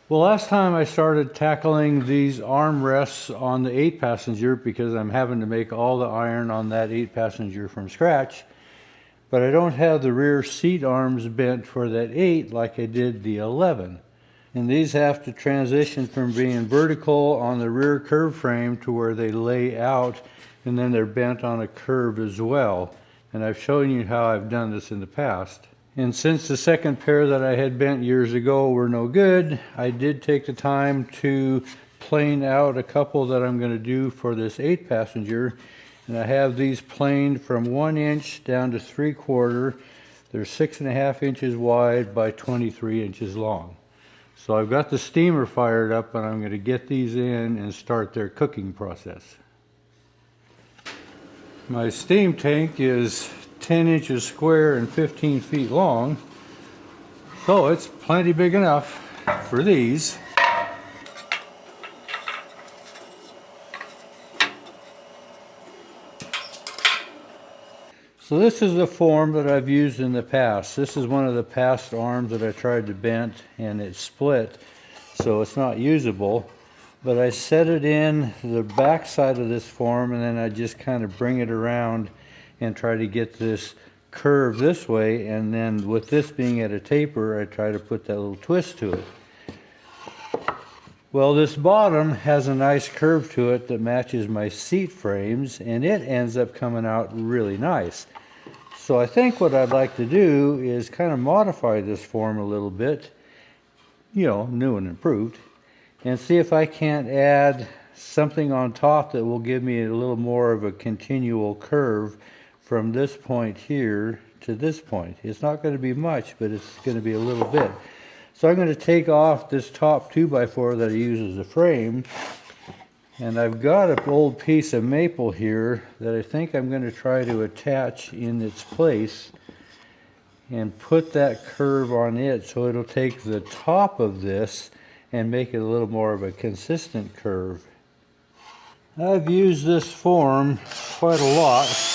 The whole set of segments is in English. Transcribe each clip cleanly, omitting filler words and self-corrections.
Well, last time I started tackling these armrests on the 8-passenger because I'm having to make all the iron on that 8-passenger from scratch. But I don't have the rear seat arms bent for that 8 like I did the 11. And these have to transition from being vertical on the rear curve frame to where they lay out, and then they're bent on a curve as well. And I've shown you how I've done this in the past. And since the second pair that I had bent years ago were no good, I did take the time to plane out a couple that I'm going to do for this 8-passenger. And I have these planed from 1 inch down to 3/4. They're 6.5 inches wide by 23 inches long. So I've got the steamer fired up, and I'm going to get these in and start their cooking process. My steam tank is 10 inches square and 15 feet long, so it's plenty big enough for these. So this is the form that I've used in the past. This is one of the past arms that I tried to bend and it split, so it's not usable. But I set it in the back side of this form, and then I just kind of bring it around and try to get this curve this way, and then with this being at a taper, I try to put that little twist to it. Well, this bottom has a nice curve to it that matches my seat frames, and it ends up coming out really nice. So I think what I'd like to do is kind of modify this form a little bit, new and improved, and see if I can't add something on top that will give me a little more of a continual curve from this point here to this point. It's not going to be much, but it's going to be a little bit. So I'm going to take off this top 2x4 that I use as a frame, and I've got an old piece of maple here that I think I'm going to try to attach in its place and put that curve on it, so it'll take the top of this and make it a little more of a consistent curve. I've used this form quite a lot.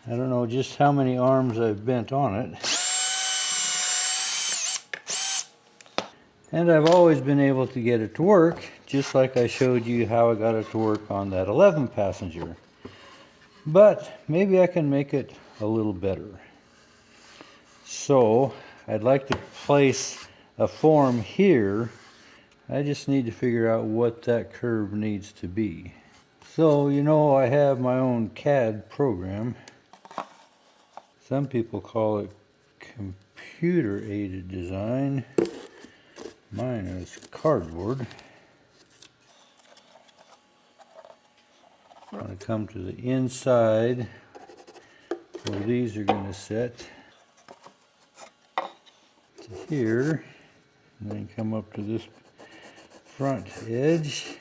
I don't know just how many arms I've bent on it. And I've always been able to get it to work, just like I showed you how I got it to work on that 11-passenger. But maybe I can make it a little better. So I'd like to place a form here. I just need to figure out what that curve needs to be. So, I have my own CAD program. Some people call it computer-aided design. Mine is cardboard. I'm going to come to the inside where these are going to set to here, and then come up to this front edge.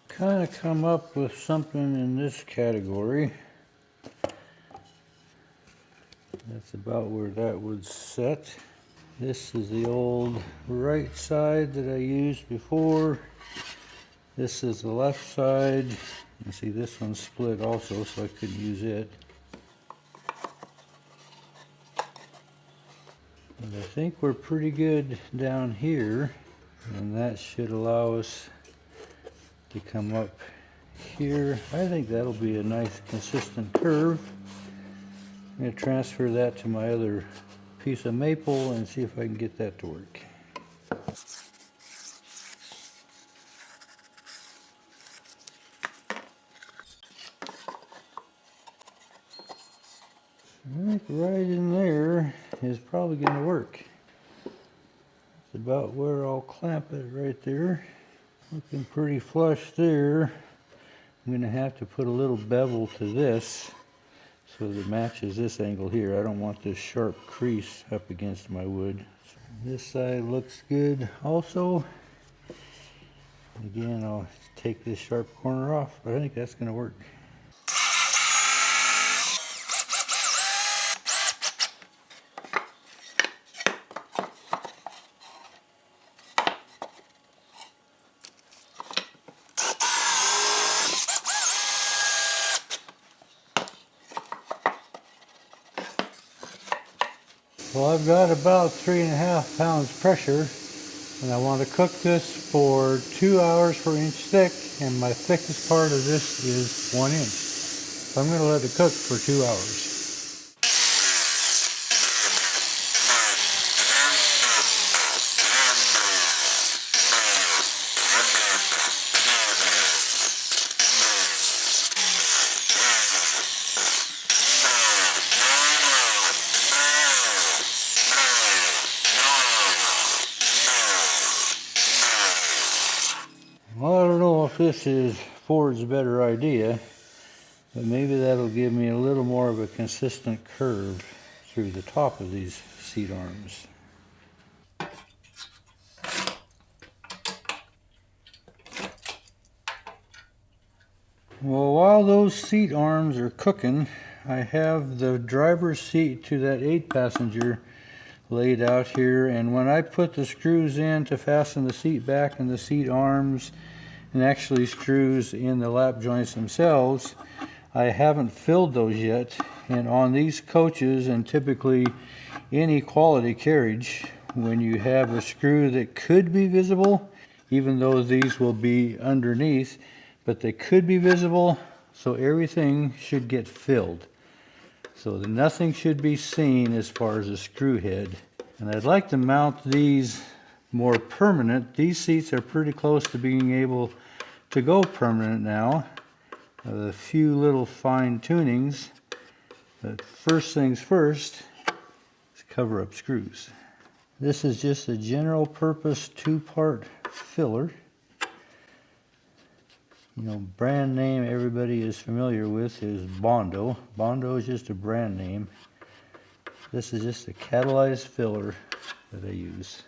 Kind of come up with something in this category. That's about where that would set. This is the old right side that I used before. This is the left side. You see this one's split also, so I couldn't use it. And I think we're pretty good down here, and that should allow us to come up here. I think that'll be a nice consistent curve. I'm going to transfer that to my other piece of maple and see if I can get that to work. I think right in there is probably going to work. It's about where I'll clamp it right there. Looking pretty flush there. I'm going to have to put a little bevel to this so that it matches this angle here. I don't want this sharp crease up against my wood. So this side looks good also. Again, I'll take this sharp corner off, but I think that's going to work. Well, I've got about 3.5 pounds pressure, and I want to cook this for 2 hours for inch thick, and my thickest part of this is 1 inch. So I'm going to let it cook for 2 hours. Well, I don't know if this is Ford's better idea, but maybe that'll give me a little more of a consistent curve through the top of these seat arms. Well, while those seat arms are cooking, I have the driver's seat to that 8-passenger laid out here, and when I put the screws in to fasten the seat back and the seat arms, and actually screws in the lap joints themselves, I haven't filled those yet. And on these coaches, and typically any quality carriage, when you have a screw that could be visible, even though these will be underneath, but they could be visible, so everything should get filled. So that nothing should be seen as far as a screw head. And I'd like to mount these more permanent. These seats are pretty close to being able to go permanent now. A few little fine tunings. But first things first is cover up screws. This is just a general purpose 2-part filler. You know, brand name everybody is familiar with is Bondo. Bondo is just a brand name. This is just a catalyzed filler that I use.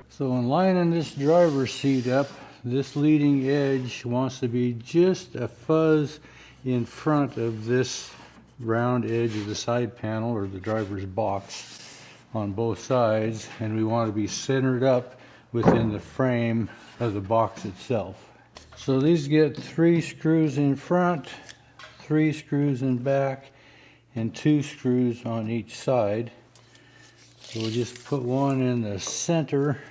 So in lining this driver's seat up, this leading edge wants to be just a fuzz in front of this round edge of the side panel or the driver's box on both sides, and we want to be centered up within the frame of the box itself. So these get 3 screws in front, 3 screws in back, and 2 screws on each side. So we'll just put one in the center,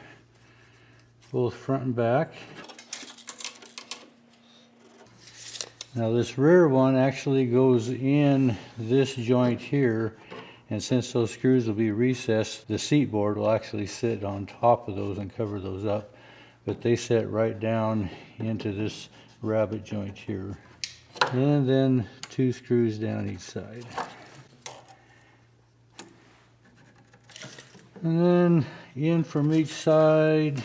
both front and back. Now this rear one actually goes in this joint here, and since those screws will be recessed, the seat board will actually sit on top of those and cover those up, but they set right down into this rabbet joint here. And then 2 screws down each side. And then in from each side,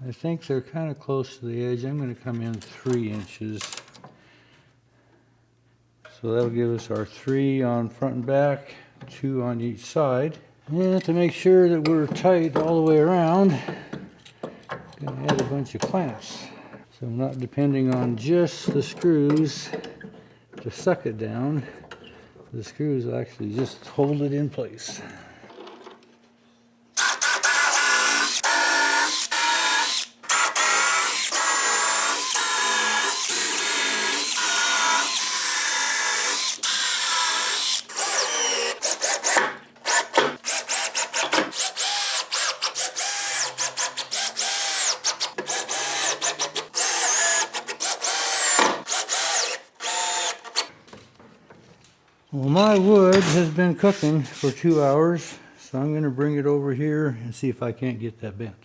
I think they're kind of close to the edge. I'm going to come in 3 inches. So that'll give us our 3 on front and back, 2 on each side. And to make sure that we're tight all the way around, I'm going to add a bunch of clamps. So I'm not depending on just the screws to suck it down. The screws will actually just hold it in place. Well, my wood has been cooking for 2 hours, so I'm going to bring it over here and see if I can't get that bent.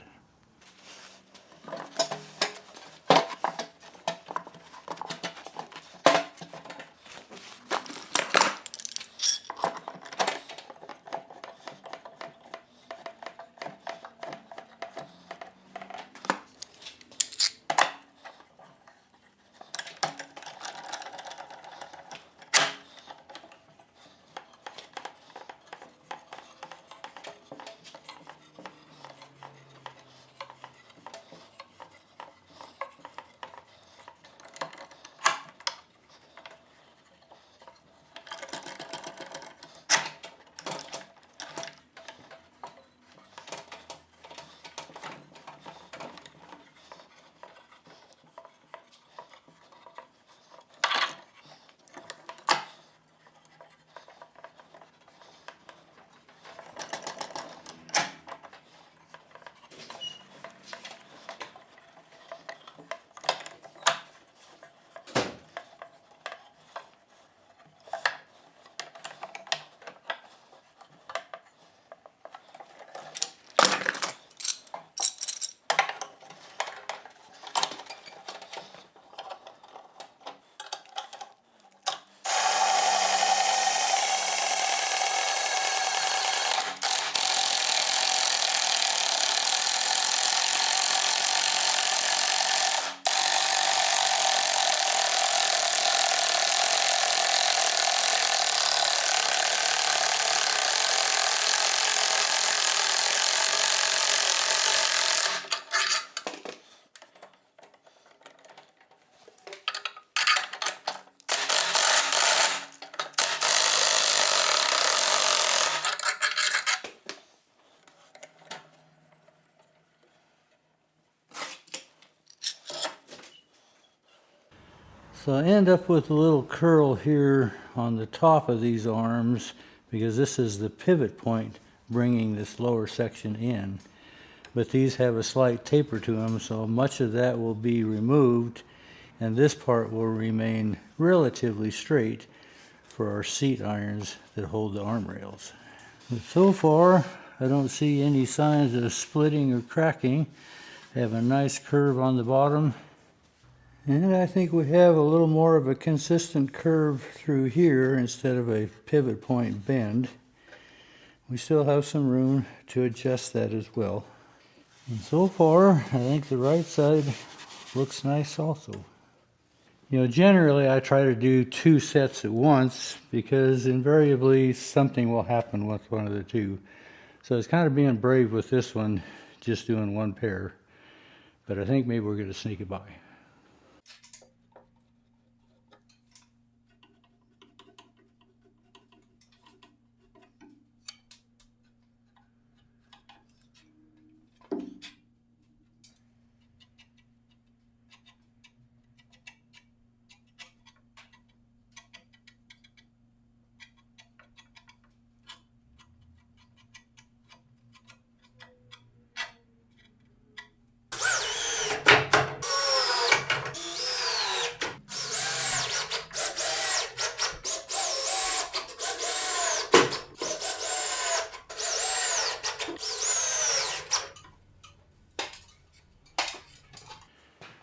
So I end up with a little curl here on the top of these arms because this is the pivot point bringing this lower section in. But these have a slight taper to them, so much of that will be removed and this part will remain relatively straight for our seat irons that hold the arm rails. But so far I don't see any signs of splitting or cracking. I have a nice curve on the bottom. And I think we have a little more of a consistent curve through here instead of a pivot point bend. We still have some room to adjust that as well. And so far, I think the right side looks nice also. You know, generally I try to do 2 sets at once because invariably something will happen with one of the two. So it's kind of being brave with this one, just doing 1 pair. But I think maybe we're going to sneak it by.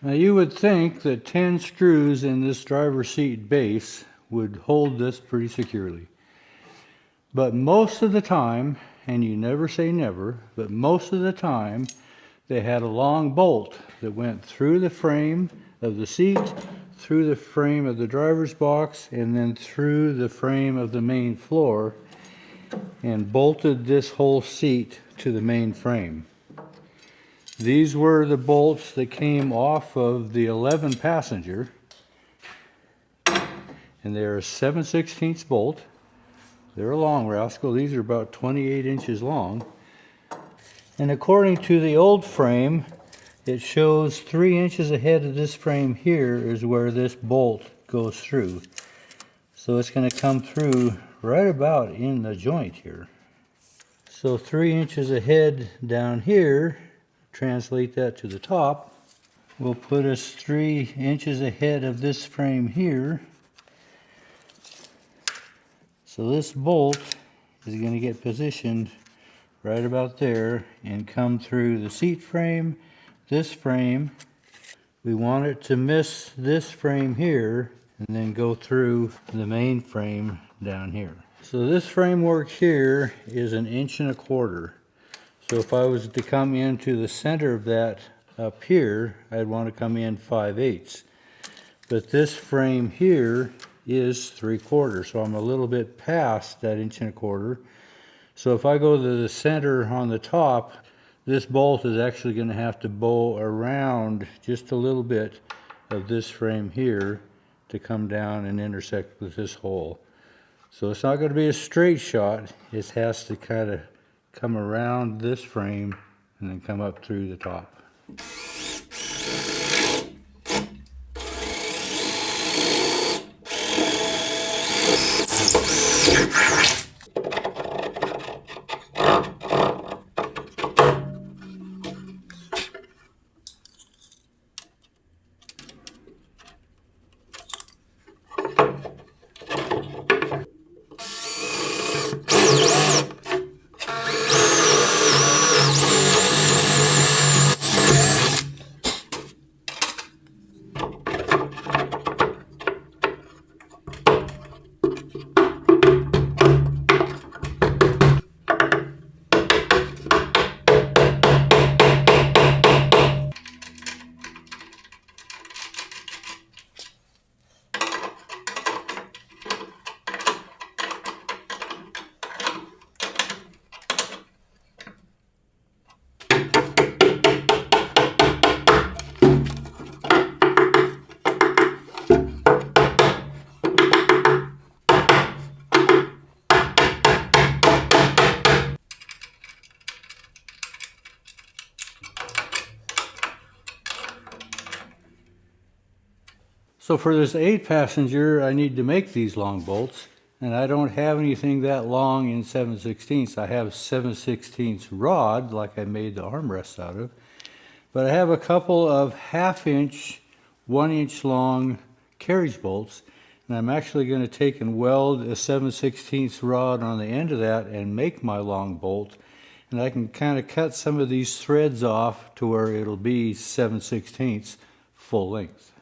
Now you would think that 10 screws in this driver's seat base would hold this pretty securely. But most of the time, and you never say never, but most of the time they had a long bolt that went through the frame of the seat, through the frame of the driver's box, and then through the frame of the main floor, and bolted this whole seat to the main frame. These were the bolts that came off of the 11 passenger, and they're a 7/16 bolt. They're a long rascal. These are about 28 inches long. And according to the old frame, it shows 3 inches ahead of this frame here is where this bolt goes through. So it's going to come through right about in the joint here. So 3 inches ahead down here, translate that to the top, will put us 3 inches ahead of this frame here. So this bolt is going to get positioned right about there and come through the seat frame, this frame. We want it to miss this frame here and then go through the main frame down here. So this framework here is 1 1/4 inches. So if I was to come into the center of that up here, I'd want to come in 5/8. But this frame here is 3/4, so I'm a little bit past that 1 1/4 inches. So if I go to the center on the top, this bolt is actually going to have to bow around just a little bit of this frame here to come down and intersect with this hole. So it's not going to be a straight shot. It has to kind of come around this frame and then come up through the top. So for this 8-passenger, I need to make these long bolts, and I don't have anything that long in 7/16. I have 7/16 rod, like I made the armrests out of, but I have a couple of 1/2 inch, 1 inch long carriage bolts, and I'm actually going to take and weld a 7/16 rod on the end of that and make my long bolt. And I can kind of cut some of these threads off to where it'll be 7/16 full length.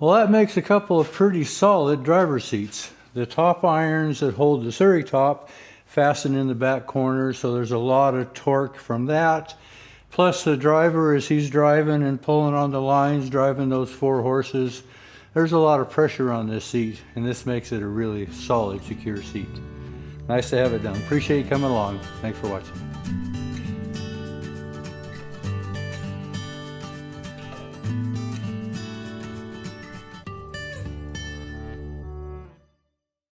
Well, that makes a couple of pretty solid driver seats. The top irons that hold the Surrey top fasten in the back corner, so there's a lot of torque from that. Plus the driver, as he's driving and pulling on the lines, driving those 4 horses, there's a lot of pressure on this seat, and this makes it a really solid, secure seat. Nice to have it done. Appreciate you coming along. Thanks for watching.